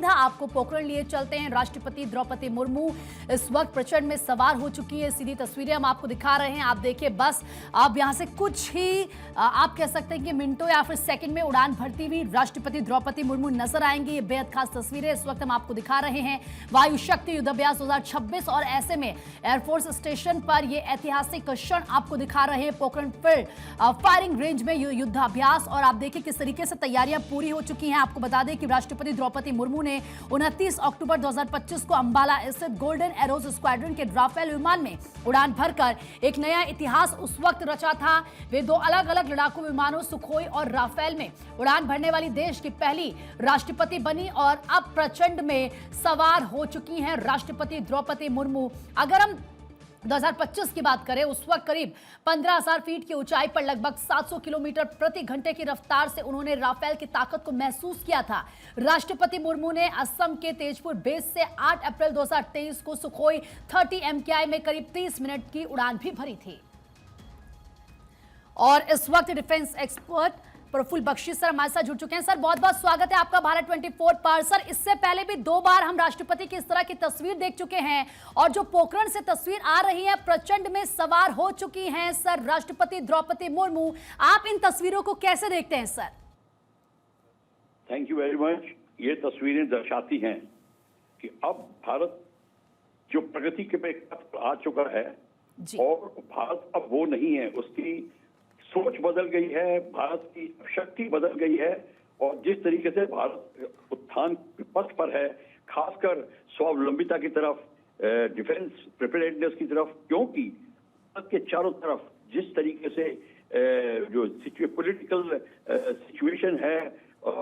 सीधा आपको पोखरण लिए चलते हैं। राष्ट्रपति द्रौपदी मुर्मू इस वक्त प्रचंड में सवार हो चुकी है। सीधी तस्वीरें हम आपको दिखा रहे हैं। आप देखिए, बस आप यहां से कुछ ही आप कह सकते हैं कि मिनटों या फिर सेकंड में उड़ान भरती हुई राष्ट्रपति द्रौपदी मुर्मू नजर आएंगी। ये बेहद खास तस्वीरें इस वक्त हम आपको दिखा रहे हैं। वायु शक्ति युद्धाभ्यास 2026 और ऐसे में एयरफोर्स स्टेशन पर ये ऐतिहासिक क्षण आपको दिखा रहे हैं। पोखरण फील्ड फायरिंग रेंज में युद्धाभ्यास, और आप देखिए किस तरीके से तैयारियां पूरी हो चुकी हैं। आपको बता दें कि राष्ट्रपति द्रौपदी मुर्मू ने 29 अक्टूबर 2025 को अंबाला स्थित गोल्डन एरोज स्क्वाड्रन के राफेल विमान में उड़ान भरकर एक नया इतिहास उस वक्त रचा था। वे दो अलग अलग लड़ाकू विमानों सुखोई और राफेल में उड़ान भरने वाली देश की पहली राष्ट्रपति बनी और अब प्रचंड में सवार हो चुकी हैं राष्ट्रपति द्रौपदी मुर्मू। अगर हम 2025 की बात करें, उस वक्त करीब 15,000 फीट की ऊंचाई पर लगभग 700 किलोमीटर प्रति घंटे की रफ्तार से उन्होंने राफेल की ताकत को महसूस किया था। राष्ट्रपति मुर्मू ने असम के तेजपुर बेस से 8 अप्रैल 2023 को सुखोई 30 MKI में करीब 30 मिनट की उड़ान भी भरी थी। और इस वक्त defence expert Praful Bakshi sir हमारे साथ जुड़ चुके हैं। सर, बहुत बहुत स्वागत है आपका भारत 24 पर। सर, इससे पहले भी 2 बार हम राष्ट्रपति की इस तरह की तस्वीर देख चुके हैं और जो पोखरण से तस्वीर आ रही है, प्रचंड में सवार हो चुकी हैं सर राष्ट्रपति द्रौपदी मुर्मू। आप इन तस्वीरों को कैसे देखते हैं sir? Thank you very much. ये तस्वीरें दर्शाती हैं कि अब भारत जो प्रगति के पे आ चुका है और भारत अब वो नहीं है, उसकी सोच बदल गई है, भारत की शक्ति बदल गई है और जिस तरीके से भारत उत्थान पथ पर है, खासकर स्वावलंबिता की तरफ, डिफेंस प्रिपेयर्डनेस की तरफ, क्योंकि भारत के चारों तरफ जिस तरीके से जो पॉलिटिकल सिचुएशन है,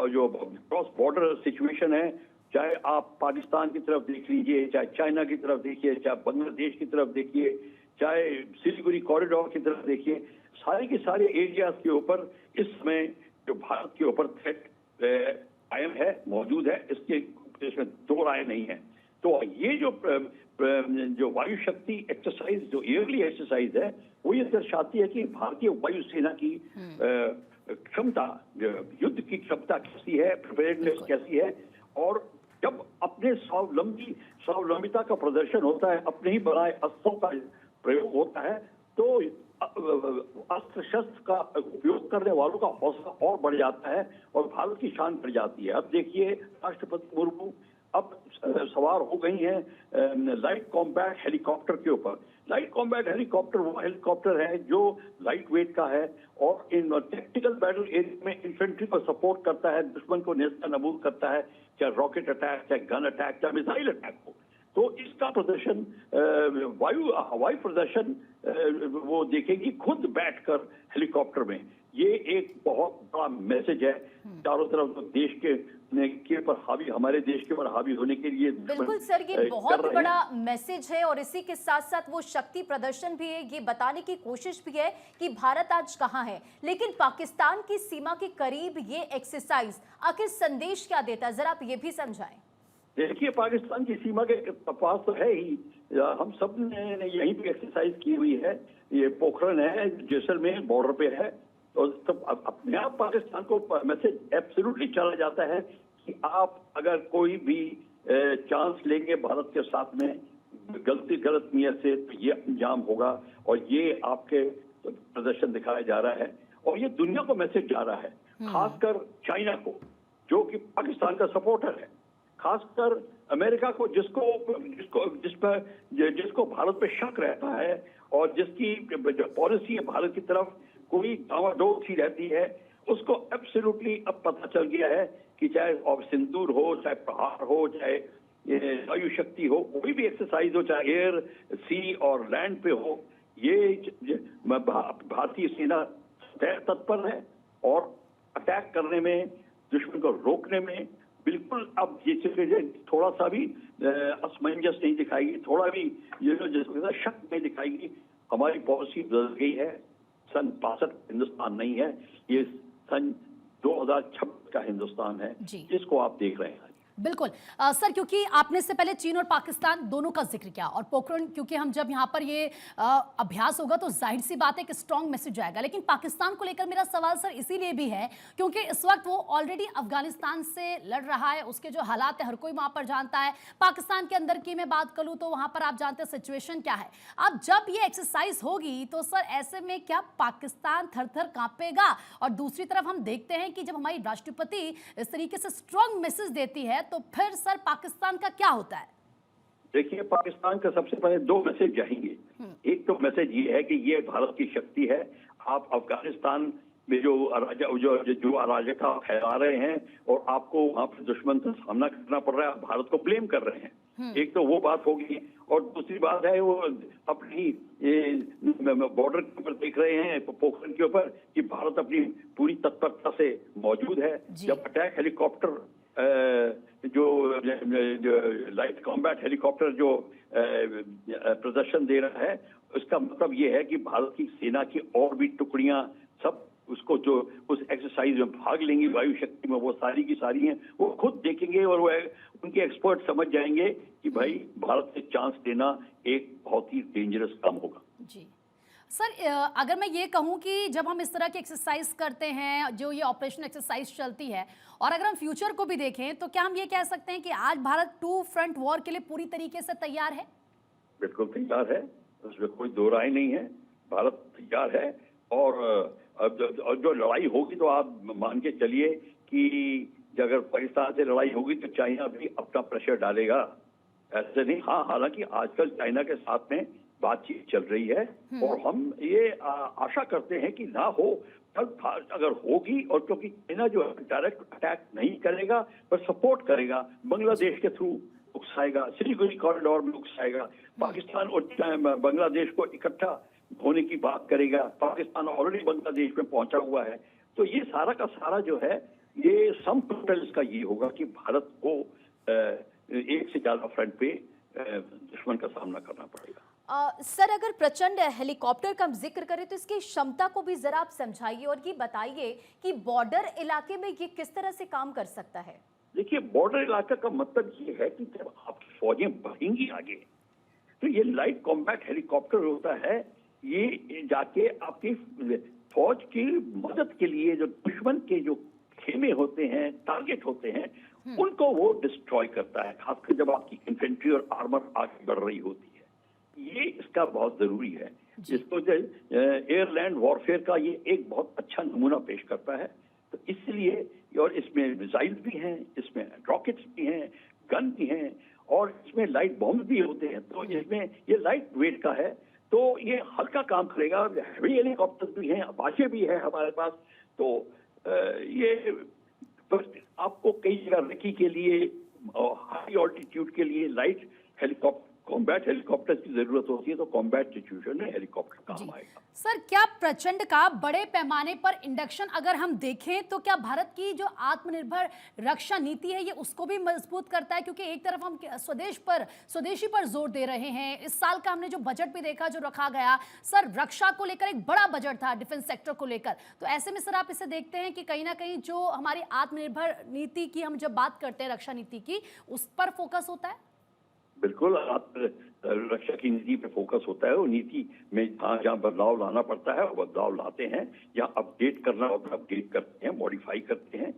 जो क्रॉस बॉर्डर सिचुएशन है, चाहे आप पाकिस्तान की तरफ देख लीजिए, चाहे चाइना की तरफ देखिए, चाहे बांग्लादेश की तरफ देखिए, चाहे सिलीगुड़ी कॉरिडोर की तरफ देखिए, सारे के सारे एरियाज के ऊपर इस समय जो भारत के ऊपर थ्रेट कायम है, मौजूद है, इसमें दो राय नहीं है। तो ये जो वायु शक्ति एक्सरसाइज, जो ईयरली एक्सरसाइज है, वो ये दर्शाती है कि भारतीय वायुसेना की क्षमता, युद्ध की क्षमता कैसी है, प्रिपेयर्डनेस कैसी है। और जब अपने स्वावलंबिता का प्रदर्शन होता है, अपने ही बनाए अस्त्रों का प्रयोग होता है, तो अस्त्र शस्त्र का उपयोग करने वालों का हौसला और बढ़ जाता है और भारत की शान बढ़ जाती है। अब देखिए, राष्ट्रपति मुर्मू अब सवार हो गई हैं लाइट कॉम्बैट हेलीकॉप्टर के ऊपर। लाइट कॉम्बैट हेलीकॉप्टर वो हेलीकॉप्टर है जो लाइट वेट का है और इन टैक्टिकल बैटल एरिया में इन्फेंट्री को सपोर्ट करता है, दुश्मन को नेस्तनाबूद करता है, चाहे रॉकेट अटैक, चाहे गन अटैक, चाहे मिसाइल अटैक हो। तो इसका प्रदर्शन, हवाई प्रदर्शन वो देखेगी खुद बैठकर हेलीकॉप्टर में। ये एक बहुत बड़ा मैसेज है चारों तरफ देश के पर हावी, हमारे देश के पर हावी होने के लिए। बिल्कुल सर, ये बहुत बड़ा मैसेज है और इसी के साथ साथ वो शक्ति प्रदर्शन भी है। ये बताने की कोशिश भी है कि भारत आज कहां है। लेकिन पाकिस्तान की सीमा के करीब ये एक्सरसाइज आखिर संदेश क्या देता है, जरा आप ये भी समझाएं। देखिए, पाकिस्तान की सीमा के पास तो है ही, हम सब ने यहीं पे एक्सरसाइज की हुई है। ये पोखरण है, जैसलमेर बॉर्डर पे है, और तब अपने आप पाकिस्तान को मैसेज एब्सोल्युटली चला जाता है कि आप अगर कोई भी चांस लेंगे भारत के साथ में गलत नियत से, तो ये अंजाम होगा। और ये आपके प्रदर्शन दिखाया जा रहा है और ये दुनिया को मैसेज जा रहा है, खासकर चाइना को जो कि पाकिस्तान का सपोर्टर है, खासकर अमेरिका को जिसको भारत पे शक रहता है और जिसकी जो पॉलिसी है भारत की तरफ कोई दावाडोल सी रहती है, उसको एब्सोल्युटली अब पता चल गया है कि चाहे सिंदूर हो, चाहे प्रहार हो, चाहे वायु शक्ति हो, कोई भी एक्सरसाइज हो, चाहे एयर, सी और लैंड पे हो, ये भारतीय सेना तत्पर है और अटैक करने में, दुश्मन को रोकने में बिल्कुल अब ये थोड़ा सा भी असमंजस नहीं दिखाएगी, थोड़ा भी ये शक नहीं दिखाएगी। हमारी पॉलिसी बदल गई है। सन 65 हिंदुस्तान नहीं है, ये सन 2026 का हिंदुस्तान है जिसको आप देख रहे हैं। बिल्कुल सर, क्योंकि आपने इससे पहले चीन और पाकिस्तान दोनों का जिक्र किया और पोखरण, क्योंकि हम जब यहाँ पर ये अभ्यास होगा तो जाहिर सी बात है कि स्ट्रॉन्ग मैसेज आएगा। लेकिन पाकिस्तान को लेकर मेरा सवाल सर इसीलिए भी है क्योंकि इस वक्त वो ऑलरेडी अफगानिस्तान से लड़ रहा है, उसके जो हालात है हर कोई वहाँ पर जानता है। पाकिस्तान के अंदर की मैं बात करूँ तो वहाँ पर आप जानते हैं सिचुएशन क्या है। अब जब ये एक्सरसाइज होगी तो सर ऐसे में क्या पाकिस्तान थर थर कांपेगा? और दूसरी तरफ हम देखते हैं कि जब हमारी राष्ट्रपति इस तरीके से स्ट्रॉन्ग मैसेज देती है तो फिर सर पाकिस्तान का क्या होता है? देखिए, पाकिस्तान का सबसे पहले दो मैसेज जाएंगे। एक तो मैसेज ये है कि ये भारत की शक्ति है। आप अफगानिस्तान में जो अराजकता फैला रहे हैं और आपको वहां पर दुश्मन का सामना करना पड़ रहा है, आप भारत को ब्लेम कर रहे हैं। एक तो वो बात होगी और दूसरी बात है वो अपनी बॉर्डर के ऊपर देख रहे हैं, पोखरण के ऊपर, कि भारत अपनी पूरी तत्परता से मौजूद है। जब अटैक हेलीकॉप्टर जो लाइट कॉम्बैट हेलीकॉप्टर जो प्रदर्शन दे रहा है, उसका मतलब ये है कि भारत की सेना की और भी टुकड़ियां सब उसको जो उस एक्सरसाइज में भाग लेंगी वायु शक्ति में, वो सारी की सारी हैं, वो खुद देखेंगे और वो उनके एक्सपर्ट समझ जाएंगे कि भाई भारत से चांस देना एक बहुत ही डेंजरस काम होगा। जी सर, अगर मैं ये कहूं कि जब हम इस तरह की एक्सरसाइज करते हैं, जो ये ऑपरेशन एक्सरसाइज चलती है, और अगर हम फ्यूचर को भी देखें तो क्या हम ये कह सकते हैं कि आज भारत टू फ्रंट वॉर के लिए पूरी तरीके से तैयार है? बिल्कुल तैयार है, उसमें कोई दो राय नहीं है। भारत तैयार है और अब जो लड़ाई होगी तो आप मान के चलिए कि अगर पाकिस्तान से लड़ाई होगी तो चाइना भी अपना प्रेशर डालेगा। ऐसे नहीं, हाँ, हालांकि आजकल चाइना के साथ में बातचीत चल रही है और हम ये आशा करते हैं कि ना हो, अगर होगी, और क्योंकि चाइना जो है डायरेक्ट अटैक नहीं करेगा पर सपोर्ट करेगा, बांग्लादेश के थ्रू उकसाएगा, सिलीगुड़ी कॉरिडोर में उकसाएगा, पाकिस्तान और बांग्लादेश को इकट्ठा होने की बात करेगा। पाकिस्तान ऑलरेडी बांग्लादेश में पहुंचा हुआ है। तो ये सारा का सारा जो है ये सम टोटल इसका ये होगा कि भारत को एक से ज्यादा फ्रंट पे दुश्मन का सामना करना पड़ेगा। सर, अगर प्रचंड हेलीकॉप्टर का हम जिक्र करें तो इसकी क्षमता को भी जरा आप समझाइए और ये बताइए कि बॉर्डर इलाके में ये किस तरह से काम कर सकता है। देखिए, बॉर्डर इलाका का मतलब ये है कि जब आपकी फौजें बढ़ेंगी आगे तो ये लाइट कॉम्बैट हेलीकॉप्टर होता है, ये जाके आपकी फौज की मदद के लिए जो दुश्मन के जो खेमे होते हैं, टारगेट होते हैं, उनको वो डिस्ट्रॉय करता है, खासकर जब आपकी इन्फेंट्री और आर्मर आगे बढ़ रही होती है। ये इसका बहुत जरूरी है। इसको एयरलैंड वॉरफेयर का ये एक बहुत अच्छा नमूना पेश करता है। तो इसलिए, और इसमें मिसाइल भी हैं, इसमें रॉकेट्स भी हैं, गन भी हैं और इसमें लाइट बॉम्ब भी होते हैं। तो इसमें ये लाइट वेट का है तो ये हल्का काम करेगा। हेवी हेलीकॉप्टर भी हैं, अपाचे भी है हमारे पास। तो ये आपको कई जगह रेकी के लिए और हाई ऑल्टीट्यूड के लिए लाइट हेलीकॉप्टर, कॉम्बैट हेलीकॉप्टर की जरूरत होती है, तो कॉम्बैट सिचुएशन में हेलीकॉप्टर काम आएगा। सर, क्या प्रचंड का बड़े पैमाने पर इंडक्शन अगर हम देखें तो क्या भारत की जो आत्मनिर्भर रक्षा नीति है ये उसको भी मजबूत करता है? क्योंकि एक तरफ हम स्वदेशी पर जोर दे रहे हैं। इस साल का हमने जो बजट भी देखा जो रखा गया, सर रक्षा को लेकर एक बड़ा बजट था, डिफेंस सेक्टर को लेकर। तो ऐसे में सर आप इसे देखते हैं कि कहीं ना कहीं जो हमारी आत्मनिर्भर नीति की हम जब बात करते हैं, रक्षा नीति की, उस पर फोकस होता है? बिल्कुल, रक्षा की नीति पे फोकस होता है। वो नीति में जहाँ बदलाव लाना पड़ता है वो बदलाव लाते हैं, जहाँ अपडेट करना होता है अपडेट करते हैं, मॉडिफाई करते हैं।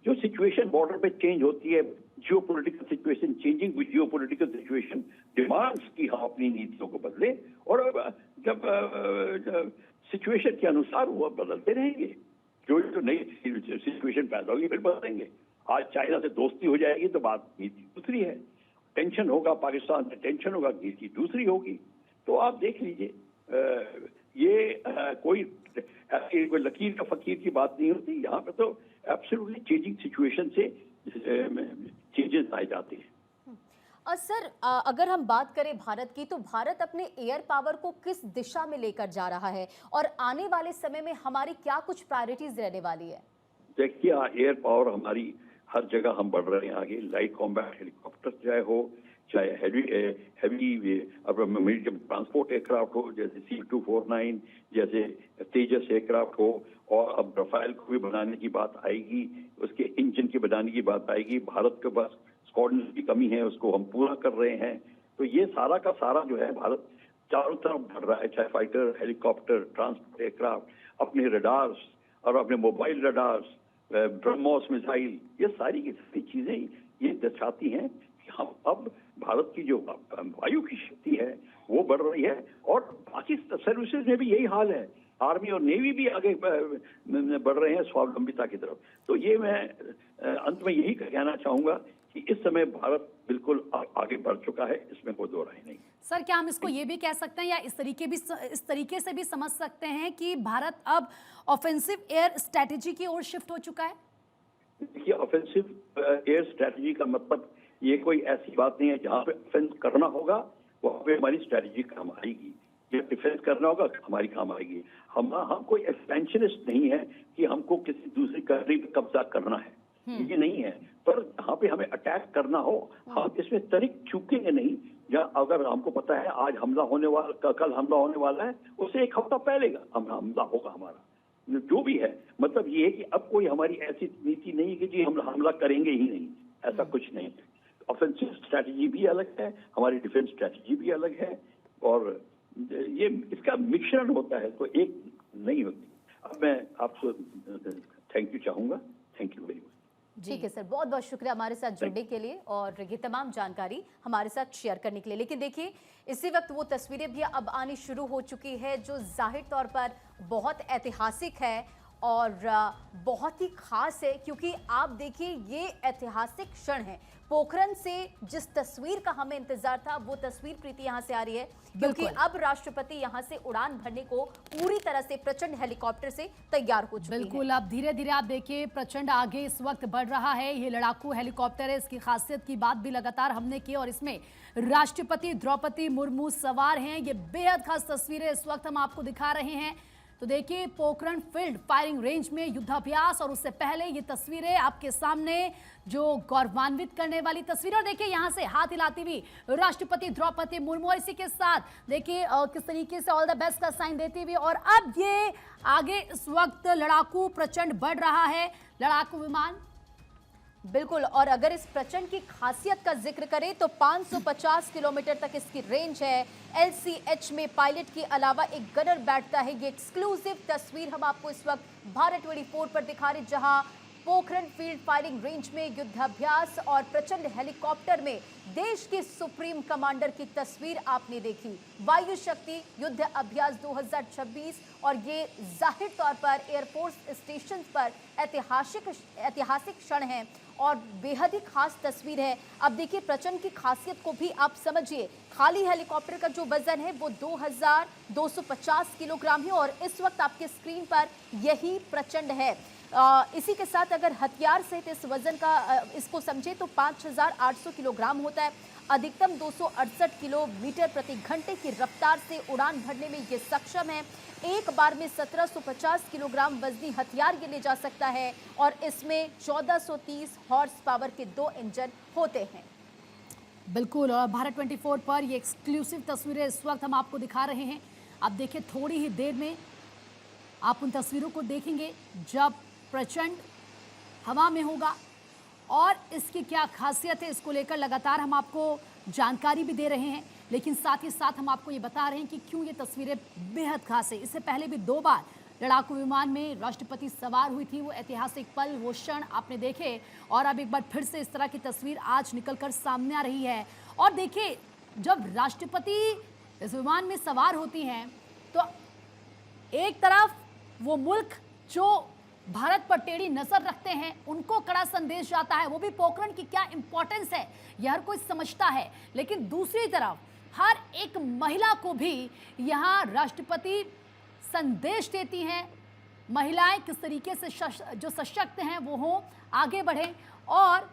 जो सिचुएशन बॉर्डर पे चेंज होती है, geopolitical situation changing with geopolitical situation demands की हम अपनी नीतियों को बदले, और जब सिचुएशन के अनुसार वो बदलते रहेंगे। जो नई सिचुएशन पैदा होगी फिर बदलेंगे। आज चाइना से दोस्ती हो जाएगी तो बात नीति दूसरी है, टेंशन होगा पाकिस्तान से, टेंशन होगा, नीति दूसरी होगी। तो आप देख लीजिए, ये कोई लकीर का फकीर की बात नहीं होती। यहाँ पे तो एब्सोल्युटली चेंजिंग सिचुएशन से चेंजेस आए जाते हैं। सर, अगर हम बात करें भारत की, तो भारत अपने एयर पावर को किस दिशा में लेकर जा रहा है और आने वाले समय में हमारी क्या कुछ प्रायोरिटीज रहने वाली है? देखिए, एयर पावर हमारी हर जगह हम बढ़ रहे हैं आगे। लाइट कॉम्बैट हेलीकॉप्टर चाहे हो, चाहे हैवी मीडियम ट्रांसपोर्ट एयरक्राफ्ट हो, जैसे C249, जैसे तेजस एयरक्राफ्ट हो, और अब रफाल को भी बनाने की बात आएगी, उसके इंजन के बनाने की बात आएगी। भारत के पास स्क्वाड्रन की कमी है, उसको हम पूरा कर रहे हैं। तो ये सारा का सारा जो है भारत चारों तरफ बढ़ रहा है, चाहे फाइटर, हेलीकॉप्टर, ट्रांसपोर्ट एयरक्राफ्ट, अपने रडार्स और अपने मोबाइल रडार्स, ब्रह्मोस मिसाइल, ये सारी की सारी चीजें ये दर्शाती हैं कि हम अब भारत की जो वायु की शक्ति है वो बढ़ रही है। और बाकी सर्विसेज में भी यही हाल है, आर्मी और नेवी भी आगे बढ़ रहे हैं स्वावलंबिता की तरफ। तो ये मैं अंत में यही कहना चाहूंगा कि इस समय भारत बिल्कुल आगे बढ़ चुका है, इसमें कोई दो राय नहीं। सर, क्या हम इसको ये भी कह सकते हैं या इस तरीके से भी समझ सकते हैं कि भारत अब ऑफेंसिव एयर स्ट्रेटेजी की ओर शिफ्ट हो चुका है? देखिए, ऑफेंसिव एयर स्ट्रेटेजी का मतलब ये कोई ऐसी बात नहीं है जहां पे ऑफेंस करना होगा वहां पे हमारी स्ट्रेटेजी काम आएगी, या डिफेंस करना होगा हमारी काम आएगी। हम कोई एक्सपेंशनिस्ट नहीं है कि हमको किसी दूसरी कंट्री पे कब्जा करना है, ये नहीं है। पर जहाँ पे हमें अटैक करना हो हम इसमें तरीक चूकेंगे नहीं। जहाँ अगर हमको पता है आज हमला होने वाला, कल हमला होने वाला है, उससे एक हफ्ता पहले हमला होगा हमारा, जो भी है। मतलब ये है कि अब कोई हमारी ऐसी नीति नहीं है कि जी हम हमला करेंगे ही नहीं, ऐसा कुछ नहीं। ऑफेंसिव स्ट्रैटेजी भी अलग है, हमारी डिफेंस स्ट्रैटेजी भी अलग है, और ये इसका मिश्रण होता है, तो एक नहीं होती। अब मैं आपसे थैंक यू चाहूंगा। Thank you very much. ठीक है सर, बहुत बहुत शुक्रिया हमारे साथ जुड़ने के लिए और ये तमाम जानकारी हमारे साथ शेयर करने के लिए। लेकिन देखिए, इसी वक्त वो तस्वीरें भी अब आनी शुरू हो चुकी है जो जाहिर तौर पर बहुत ऐतिहासिक है और बहुत ही खास है, क्योंकि आप देखिए ये ऐतिहासिक क्षण है। पोखरण से जिस तस्वीर का हमें इंतजार था वो तस्वीर प्रीति यहाँ से आ रही है, क्योंकि अब राष्ट्रपति यहाँ से उड़ान भरने को पूरी तरह से प्रचंड हेलीकॉप्टर से तैयार हो चुके हैं। बिल्कुल, अब धीरे धीरे आप देखिए प्रचंड आगे इस वक्त बढ़ रहा है। ये लड़ाकू हेलीकॉप्टर है, इसकी खासियत की बात भी लगातार हमने की और इसमें राष्ट्रपति द्रौपदी मुर्मू सवार हैं। ये बेहद खास तस्वीरें इस वक्त हम आपको दिखा रहे हैं। तो देखिए पोखरण फील्ड फायरिंग रेंज में युद्धाभ्यास, और उससे पहले ये तस्वीरें आपके सामने जो गौरवान्वित करने वाली तस्वीरें। और देखिए यहाँ से हाथ हिलाती हुई राष्ट्रपति द्रौपदी मुर्मू, और इसी के साथ देखिए किस तरीके से ऑल द बेस्ट का साइन देती हुई। और अब ये आगे इस वक्त लड़ाकू प्रचंड बढ़ रहा है, लड़ाकू विमान। बिल्कुल, और अगर इस प्रचंड की खासियत का जिक्र करें तो 550 किलोमीटर तक इसकी रेंज है। LCH में पायलट के अलावा एक गनर बैठता है। ये एक्सक्लूसिव तस्वीर हम आपको इस वक्त भारत 24 पर दिखा रहे, जहां पोखरण फील्ड फायरिंग रेंज में युद्धाभ्यास और प्रचंड हेलीकॉप्टर में देश के सुप्रीम कमांडर की तस्वीर आपने देखी। वायु शक्ति युद्ध अभ्यास 2026, और ये जाहिर तौर पर एयरफोर्स स्टेशन पर ऐतिहासिक क्षण है और बेहद ही खास तस्वीर है। अब देखिए प्रचंड की खासियत को भी आप समझिए। खाली हेलीकॉप्टर का जो वजन है वो 2250 किलोग्राम है, और इस वक्त आपके स्क्रीन पर यही प्रचंड है। इसी के साथ अगर हथियार सहित इस वजन का इसको समझे तो 5800 किलोग्राम होता है। अधिकतम 268 किलोमीटर प्रति घंटे की रफ्तार से उड़ान भरने में ये सक्षम है। एक बार में 1750 किलोग्राम वजनी हथियार ये ले जा सकता है, और इसमें 1430 हॉर्स पावर के 2 इंजन होते हैं। बिल्कुल, और भारत 24 पर ये एक्सक्लूसिव तस्वीरें इस वक्त हम आपको दिखा रहे हैं। आप देखिए थोड़ी ही देर में आप उन तस्वीरों को देखेंगे जब प्रचंड हवा में होगा, और इसकी क्या खासियत है इसको लेकर लगातार हम आपको जानकारी भी दे रहे हैं। लेकिन साथ ही साथ हम आपको ये बता रहे हैं कि क्यों ये तस्वीरें बेहद खास है। इससे पहले भी 2 बार लड़ाकू विमान में राष्ट्रपति सवार हुई थी, वो ऐतिहासिक पल, वो क्षण आपने देखे, और अब एक बार फिर से इस तरह की तस्वीर आज निकलकर सामने आ रही है। और देखिए जब राष्ट्रपति इस विमान में सवार होती हैं तो एक तरफ वो मुल्क जो भारत पर टेढ़ी नजर रखते हैं उनको कड़ा संदेश जाता है, वो भी पोखरण की क्या इंपॉर्टेंस है यह हर कोई समझता है। लेकिन दूसरी तरफ हर एक महिला को भी यहाँ राष्ट्रपति संदेश देती हैं, महिलाएं किस तरीके से जो सशक्त हैं वो हों, आगे बढ़ें। और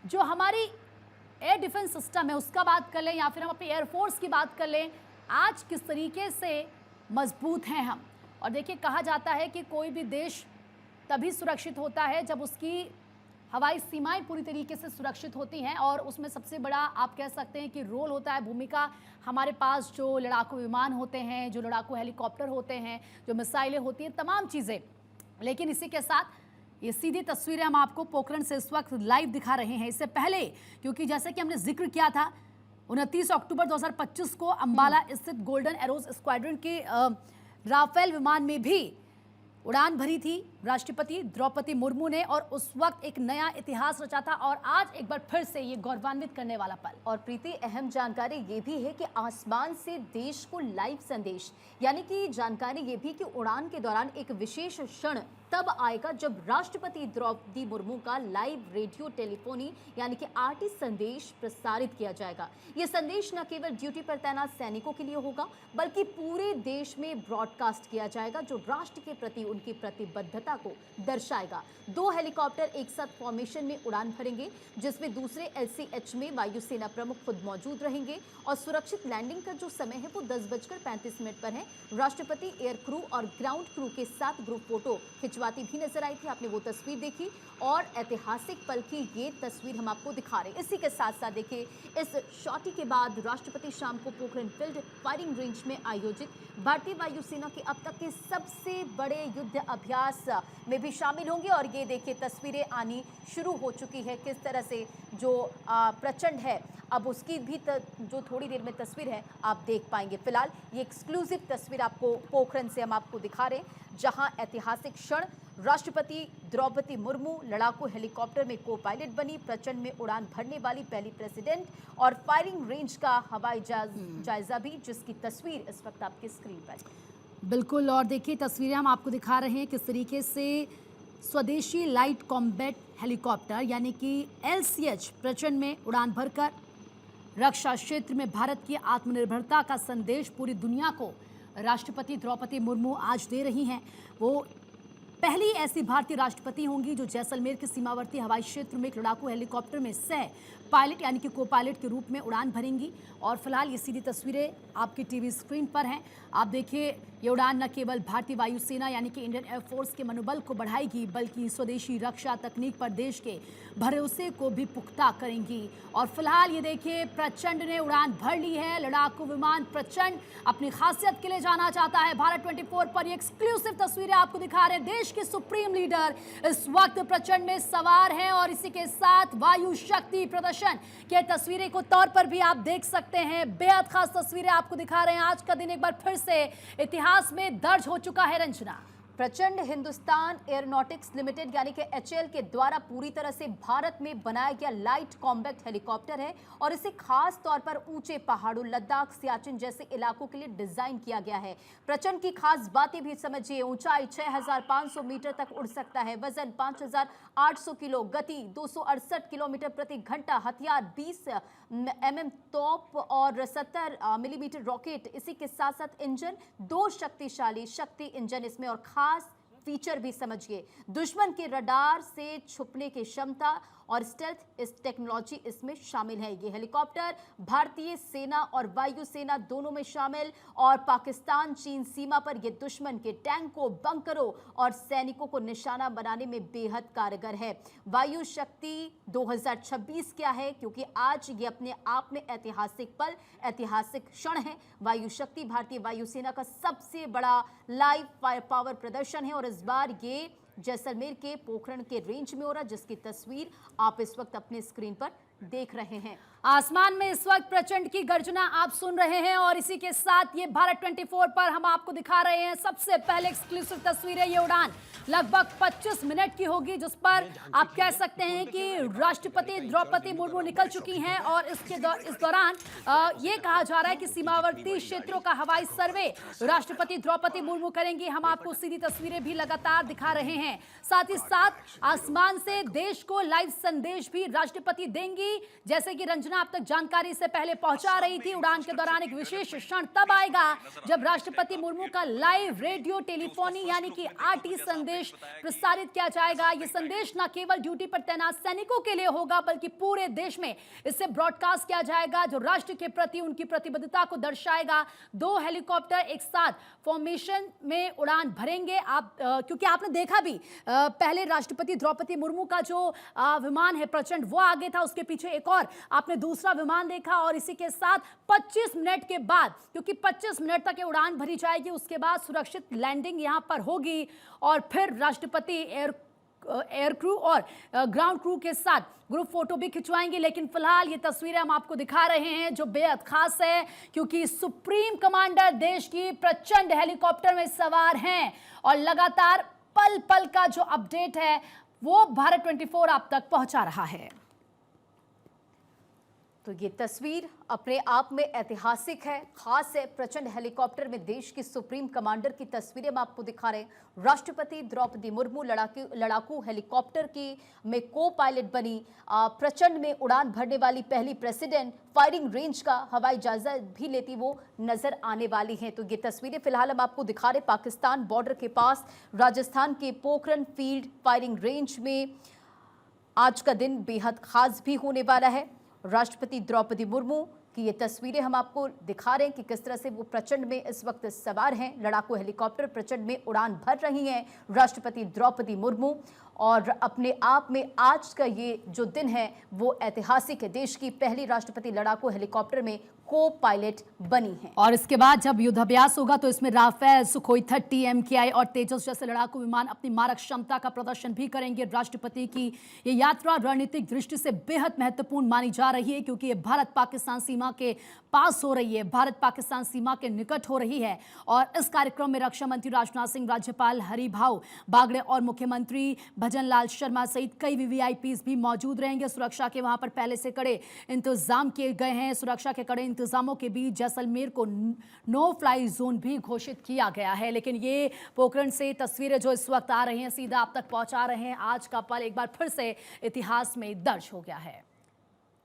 जो हमारी एयर डिफेंस सिस्टम है उसका बात कर लें या फिर हम अपनी एयरफोर्स की बात कर लें, आज किस तरीके से मजबूत हैं हम। और देखिए कहा जाता है कि कोई भी देश तभी सुरक्षित होता है जब उसकी हवाई सीमाएं पूरी तरीके से सुरक्षित होती हैं, और उसमें सबसे बड़ा आप कह सकते हैं कि रोल होता है, भूमिका हमारे पास जो लड़ाकू विमान होते हैं, जो लड़ाकू हेलीकॉप्टर होते हैं, जो मिसाइलें होती हैं, तमाम चीज़ें लेकिन इसी के साथ ये सीधी तस्वीरें हम आपको पोखरण से इस वक्त लाइव दिखा रहे हैं। इससे पहले, क्योंकि जैसे कि हमने जिक्र किया था, 29 अक्टूबर 2025 को अंबाला स्थित गोल्डन एरोज स्क्वाड्रन के राफेल विमान में भी उड़ान भरी थी राष्ट्रपति द्रौपदी मुर्मू ने, और उस वक्त एक नया इतिहास रचा था और आज एक बार फिर से ये गौरवान्वित करने वाला पल। और प्रीति, अहम जानकारी ये भी है कि आसमान से देश को लाइव संदेश, यानी कि जानकारी ये भी कि उड़ान के दौरान एक विशेष क्षण तब आएगा जब राष्ट्रपति द्रौपदी मुर्मू का लाइव रेडियो टेलीफोनी यानी कि आरटी संदेश प्रसारित किया जाएगा। ये संदेश न केवल ड्यूटी पर तैनात सैनिकों के लिए होगा बल्कि पूरे देश में ब्रॉडकास्ट किया जाएगा, जो राष्ट्र के प्रति उनकी प्रतिबद्धता को दर्शाएगा। 2 हेलीकॉप्टर एक साथ फॉर्मेशन में उड़ान भरेंगे, जिसमें दूसरे LCH में वायुसेना प्रमुख खुद मौजूद रहेंगे और सुरक्षित लैंडिंग का जो समय है वो 10:35 पर है। राष्ट्रपति एयर क्रू और ग्राउंड क्रू के साथ ग्रुप फोटो खिंचवाती भी नजर आई थी, आपने वो तस्वीर देखी, और ऐतिहासिक पल की ये तस्वीर हम आपको दिखा रहे हैं। इसी के साथ साथ देखिए, इस शॉटी के बाद राष्ट्रपति शाम को पोखरण फील्ड फायरिंग रेंज में आयोजित भारतीय वायुसेना के अब तक के सबसे बड़े युद्ध अभ्यास में भी शामिल होंगे। और ये देखिए तस्वीरें आनी शुरू हो चुकी है, किस तरह से जो प्रचंड है, अब उसकी भी जो थोड़ी देर में तस्वीर है आप देख पाएंगे। फिलहाल ये एक्सक्लूसिव तस्वीर आपको पोखरण से हम आपको दिखा रहे हैं, जहां ऐतिहासिक क्षण राष्ट्रपति द्रौपदी मुर्मू लड़ाकू हेलीकॉप्टर में को पायलट बनी, प्रचंड में उड़ान भरने वाली पहली प्रेसिडेंट, और फायरिंग रेंज का हवाई जायजा भी, जिसकी तस्वीर इस वक्त आपकी स्क्रीन पर। बिल्कुल, और देखिए तस्वीरें हम आपको दिखा रहे हैं किस तरीके से स्वदेशी लाइट कॉम्बैट हेलीकॉप्टर यानी कि LCH प्रचंड में उड़ान भरकर रक्षा क्षेत्र में भारत की आत्मनिर्भरता का संदेश पूरी दुनिया को राष्ट्रपति द्रौपदी मुर्मू आज दे रही हैं। वो पहली ऐसी भारतीय राष्ट्रपति होंगी जो जैसलमेर के सीमावर्ती हवाई क्षेत्र में एक लड़ाकू हेलीकॉप्टर में सह पायलट यानी कि को पायलट के रूप में उड़ान भरेंगी। और फिलहाल ये सीधी तस्वीरें आपकी टीवी स्क्रीन पर हैं। आप देखिए, ये उड़ान न केवल भारतीय वायुसेना यानी कि इंडियन एयरफोर्स के मनोबल को बढ़ाएगी बल्कि स्वदेशी रक्षा तकनीक पर देश के भरोसे को भी पुख्ता करेंगी। और फिलहाल ये देखिए, प्रचंड ने उड़ान भर ली है। लड़ाकू विमान प्रचंड अपनी खासियत के लिए जाना चाहता है। भारत 24 पर ये एक्सक्लूसिव तस्वीरें आपको दिखा रहे हैं। देश के सुप्रीम लीडर इस वक्त प्रचंड में सवार हैं और इसी के साथ वायु शक्ति प्रदर्शन के तस्वीरें को तौर पर भी आप देख सकते हैं। बेहद खास तस्वीरें आपको दिखा रहे हैं। आज का दिन एक बार फिर से इतिहास में दर्ज हो चुका है। रंजना, प्रचंड हिंदुस्तान एयरोनॉटिक्स लिमिटेड यानी कि HAL के द्वारा पूरी तरह से भारत में बनाया गया लाइट कॉम्बैक्ट हेलीकॉप्टर है और इसे खास तौर पर ऊंचे पहाड़ों, लद्दाख, सियाचिन जैसे इलाकों के लिए डिजाइन किया गया है। प्रचंड की खास बातें भी समझिए। ऊंचाई 6500 मीटर तक उड़ सकता है, वजन 5800 किलो, गति 268 किलोमीटर प्रति घंटा, हथियार 20 mm तोप और 70 मिलीमीटर रॉकेट। इसी के साथ साथ इंजन 2 शक्तिशाली शक्ति इंजन इसमें, और खास फीचर भी समझिए, दुश्मन के रडार से छुपने की क्षमता और स्टेल्थ इस टेक्नोलॉजी इसमें शामिल है। ये हेलीकॉप्टर भारतीय सेना और वायुसेना दोनों में शामिल और पाकिस्तान चीन सीमा पर ये दुश्मन के टैंकों, बंकरों और सैनिकों को निशाना बनाने में बेहद कारगर है। वायु शक्ति 2026 क्या है, क्योंकि आज ये अपने आप में ऐतिहासिक पल, ऐतिहासिक क्षण है। वायु शक्ति भारतीय वायुसेना का सबसे बड़ा लाइव फायर पावर प्रदर्शन है और इस बार ये जैसलमेर के पोखरण के रेंज में हो रहा, जिसकी तस्वीर आप इस वक्त अपने स्क्रीन पर देख रहे हैं। आसमान में इस वक्त प्रचंड की गर्जना आप सुन रहे हैं और इसी के साथ ये भारत 24 पर हम आपको दिखा रहे हैं सबसे पहले एक्सक्लूसिव तस्वीरें। ये उड़ान लगभग 25 मिनट की होगी, जिस पर आप कह सकते हैं कि राष्ट्रपति द्रौपदी मुर्मू निकल चुकी हैं और इस दौरान ये कहा जा रहा है कि सीमावर्ती क्षेत्रों का हवाई सर्वे राष्ट्रपति द्रौपदी मुर्मू करेंगी। हम आपको सीधी तस्वीरें भी लगातार दिखा रहे हैं। साथ ही साथ आसमान से देश को लाइव संदेश भी राष्ट्रपति देंगी। जैसे कि रंजना आप तक जानकारी से पहले पहुंचा रही थी, उड़ान के दौरान एक विशेष क्षण तब आएगा जब राष्ट्रपति मुर्मू का लाइव रेडियो टेलीफोनी यानी कि आरटी संदेश प्रसारित किया जाएगा। यह संदेश न केवल ड्यूटी पर तैनात सैनिकों के लिए होगा बल्कि पूरे देश में इसे ब्रॉडकास्ट किया जाएगा, जो राष्ट्र के प्रति उनकी प्रतिबद्धता को दर्शाएगा। 2 हेलीकॉप्टर एक साथ फॉर्मेशन में उड़ान भरेंगे। क्योंकि आपने देखा भी पहले राष्ट्रपति द्रौपदी मुर्मू का जो विमान है प्रचंड, वो आगे था, उसके पीछे एक और आपने दूसरा विमान देखा और इसी के साथ 25 मिनट के बाद, क्योंकि 25 मिनट तक ये उड़ान भरी जाएगी, उसके बाद सुरक्षित लैंडिंग यहां पर होगी और फिर राष्ट्रपति एयर क्रू और ग्राउंड क्रू के साथ ग्रुप फोटो भी खिंचवाएंगे। लेकिन फिलहाल ये तस्वीरें हम आपको दिखा रहे हैं जो बेहद खास है, क्योंकि सुप्रीम कमांडर देश की प्रचंड हेलीकॉप्टर में सवार हैं और लगातार पल पल का जो अपडेट है वो भारत 24 आप तक पहुंचा रहा है। तो ये तस्वीर अपने आप में ऐतिहासिक है, खास है। प्रचंड हेलीकॉप्टर में देश की सुप्रीम कमांडर की तस्वीरें हम आपको दिखा रहे हैं। राष्ट्रपति द्रौपदी मुर्मू लड़ाकू हेलीकॉप्टर की में को पायलट बनी, प्रचंड में उड़ान भरने वाली पहली प्रेसिडेंट, फायरिंग रेंज का हवाई जायजा भी लेती वो नजर आने वाली हैं। तो ये तस्वीरें फिलहाल हम आपको दिखा रहे पाकिस्तान बॉर्डर के पास राजस्थान के पोखरण फील्ड फायरिंग रेंज में। आज का दिन बेहद खास भी होने वाला है। राष्ट्रपति द्रौपदी मुर्मू की ये तस्वीरें हम आपको दिखा रहे हैं कि किस तरह से वो प्रचंड में इस वक्त सवार हैं। लड़ाकू हेलीकॉप्टर प्रचंड में उड़ान भर रही हैं राष्ट्रपति द्रौपदी मुर्मू, और अपने आप में आज का ये जो दिन है वो ऐतिहासिक है। देश की पहली राष्ट्रपति लड़ाकू हेलीकॉप्टर में को पायलट बनी है। और इसके बाद जब युद्धाभ्यास होगा तो इसमें राफेल, सुखोई 30, MKI और तेजस जैसे लड़ाकू विमान अपनी मारक क्षमता का प्रदर्शन भी करेंगे। राष्ट्रपति की ये यात्रा रणनीतिक दृष्टि से बेहद महत्वपूर्ण मानी जा रही है, क्योंकि ये भारत पाकिस्तान सीमा के पास हो रही है, भारत पाकिस्तान सीमा के निकट हो रही है। और इस कार्यक्रम में रक्षा मंत्री राजनाथ सिंह, राज्यपाल हरिभाऊ बागड़े और मुख्यमंत्री भजन लाल शर्मा सहित कई VVIPs भी मौजूद रहेंगे। सुरक्षा के वहां पर पहले से कड़े इंतजाम किए गए हैं। सुरक्षा के कड़े इंतजामों के बीच जैसलमेर को नो फ्लाई जोन भी घोषित किया गया है। लेकिन ये पोखरण से तस्वीरें जो इस वक्त आ रही हैं सीधा आप तक पहुंचा रहे हैं। आज का पल एक बार फिर से इतिहास में दर्ज हो गया है।